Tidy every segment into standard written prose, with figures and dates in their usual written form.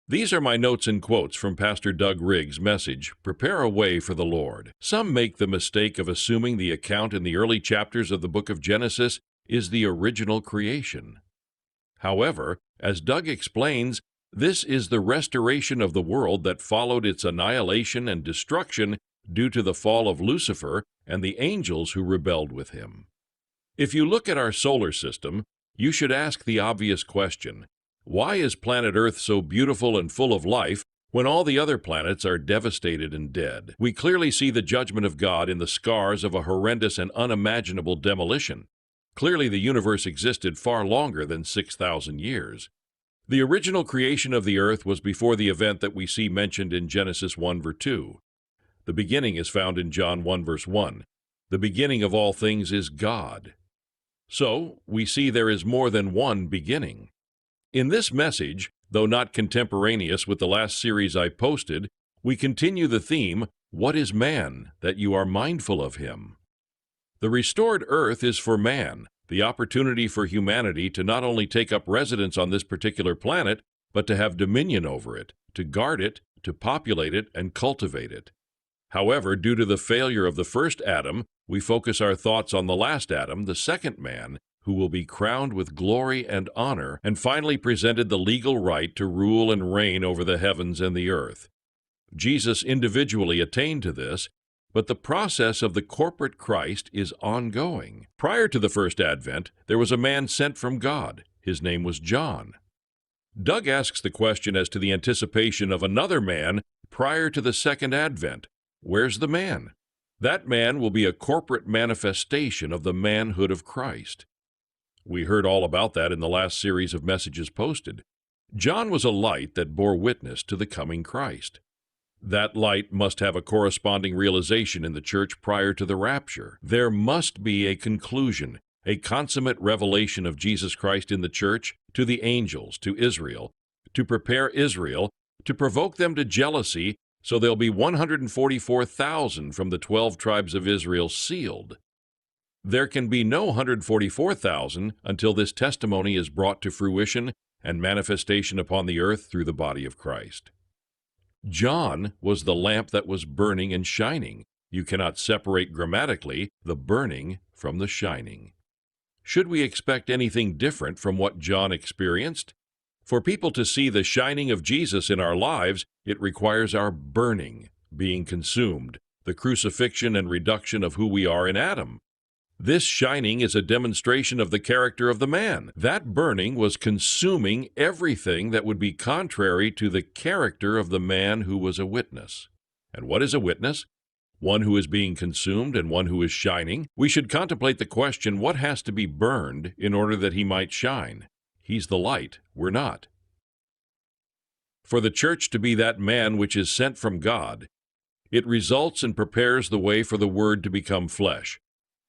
These are my notes and quotes from Pastor Doug Riggs' message, Prepare a Way for the Lord. Some make the mistake of assuming the account in the early chapters of the book of Genesis is the original creation. However, as Doug explains, this is the restoration of the world that followed its annihilation and destruction due to the fall of Lucifer and the angels who rebelled with him. If you look at our solar system, you should ask the obvious question, why is planet Earth so beautiful and full of life when all the other planets are devastated and dead? We clearly see the judgment of God in the scars of a horrendous and unimaginable demolition. Clearly, the universe existed far longer than 6,000 years. The original creation of the earth was before the event that we see mentioned in Genesis 1 verse 2. The beginning is found in John 1 verse 1. The beginning of all things is God. So, we see there is more than one beginning. In this message, though not contemporaneous with the last series I posted, we continue the theme, What is man, that you are mindful of him? The restored earth is for man, the opportunity for humanity to not only take up residence on this particular planet, but to have dominion over it, to guard it, to populate it, and cultivate it. However, due to the failure of the first Adam, we focus our thoughts on the last Adam, the second man, who will be crowned with glory and honor, and finally presented the legal right to rule and reign over the heavens and the earth. Jesus individually attained to this, but the process of the corporate Christ is ongoing. Prior to the first advent, there was a man sent from God. His name was John. Doug asks the question as to the anticipation of another man prior to the second advent. Where's the man? That man will be a corporate manifestation of the manhood of Christ. We heard all about that in the last series of messages posted. John was a light that bore witness to the coming Christ. That light must have a corresponding realization in the church prior to the rapture. There must be a conclusion, a consummate revelation of Jesus Christ in the church to the angels, to Israel, to prepare Israel, to provoke them to jealousy, so there'll be 144,000 from the 12 tribes of Israel sealed. There can be no 144,000 until this testimony is brought to fruition and manifestation upon the earth through the body of Christ. John was the lamp that was burning and shining. You cannot separate grammatically the burning from the shining. Should we expect anything different from what John experienced? For people to see the shining of Jesus in our lives, it requires our burning, being consumed, the crucifixion and reduction of who we are in Adam. This shining is a demonstration of the character of the man. That burning was consuming everything that would be contrary to the character of the man who was a witness. And what is a witness? One who is being consumed and one who is shining. We should contemplate the question, what has to be burned in order that he might shine? He's the light, we're not. For the church to be that man which is sent from God, it results and prepares the way for the Word to become flesh.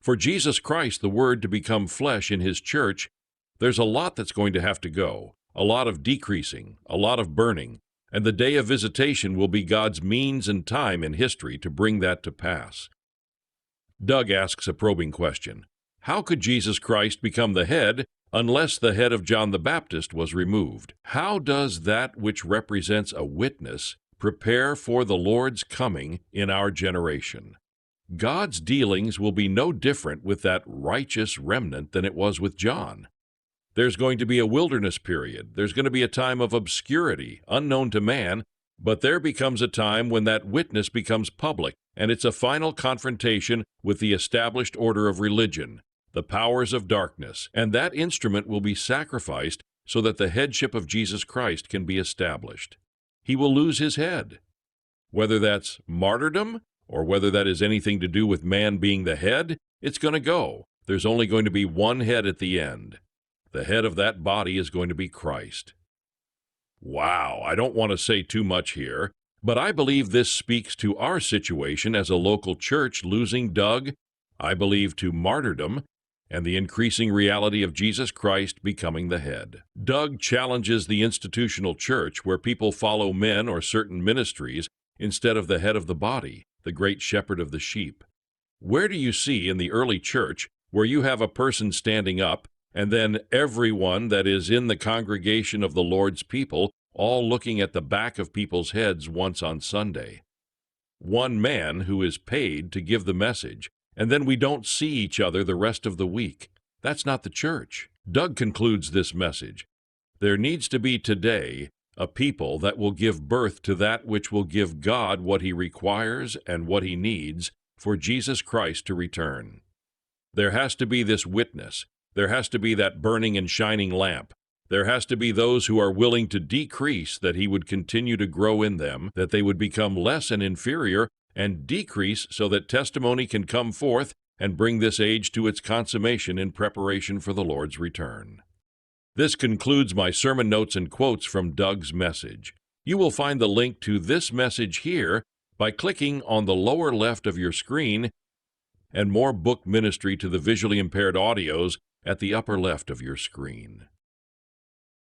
For Jesus Christ, the Word, to become flesh in His church, there's a lot that's going to have to go, a lot of decreasing, a lot of burning, and the day of visitation will be God's means and time in history to bring that to pass. Doug asks a probing question. How could Jesus Christ become the head unless the head of John the Baptist was removed? How does that which represents a witness prepare for the Lord's coming in our generation? God's dealings will be no different with that righteous remnant than it was with John. There's going to be a wilderness period. There's going to be a time of obscurity, unknown to man, but there becomes a time when that witness becomes public, and it's a final confrontation with the established order of religion, the powers of darkness, and that instrument will be sacrificed so that the headship of Jesus Christ can be established. He will lose his head. Whether that's martyrdom, or whether that is anything to do with man being the head, it's going to go. There's only going to be one head at the end. The head of that body is going to be Christ. Wow, I don't want to say too much here, but I believe this speaks to our situation as a local church losing Doug, I believe to martyrdom, and the increasing reality of Jesus Christ becoming the head. Doug challenges the institutional church where people follow men or certain ministries instead of the head of the body, the great shepherd of the sheep. Where do you see in the early church where you have a person standing up and then everyone that is in the congregation of the Lord's people all looking at the back of people's heads once on Sunday. One man who is paid to give the message, and then we don't see each other the rest of the week. That's not the church. Doug concludes this message. There needs to be today a people that will give birth to that which will give God what He requires and what He needs for Jesus Christ to return. There has to be this witness. There has to be that burning and shining lamp. There has to be those who are willing to decrease that He would continue to grow in them, that they would become less and inferior, and decrease so that testimony can come forth and bring this age to its consummation in preparation for the Lord's return. This concludes my sermon notes and quotes from Doug's message. You will find the link to this message here by clicking on the lower left of your screen, and more book ministry to the visually impaired audios at the upper left of your screen.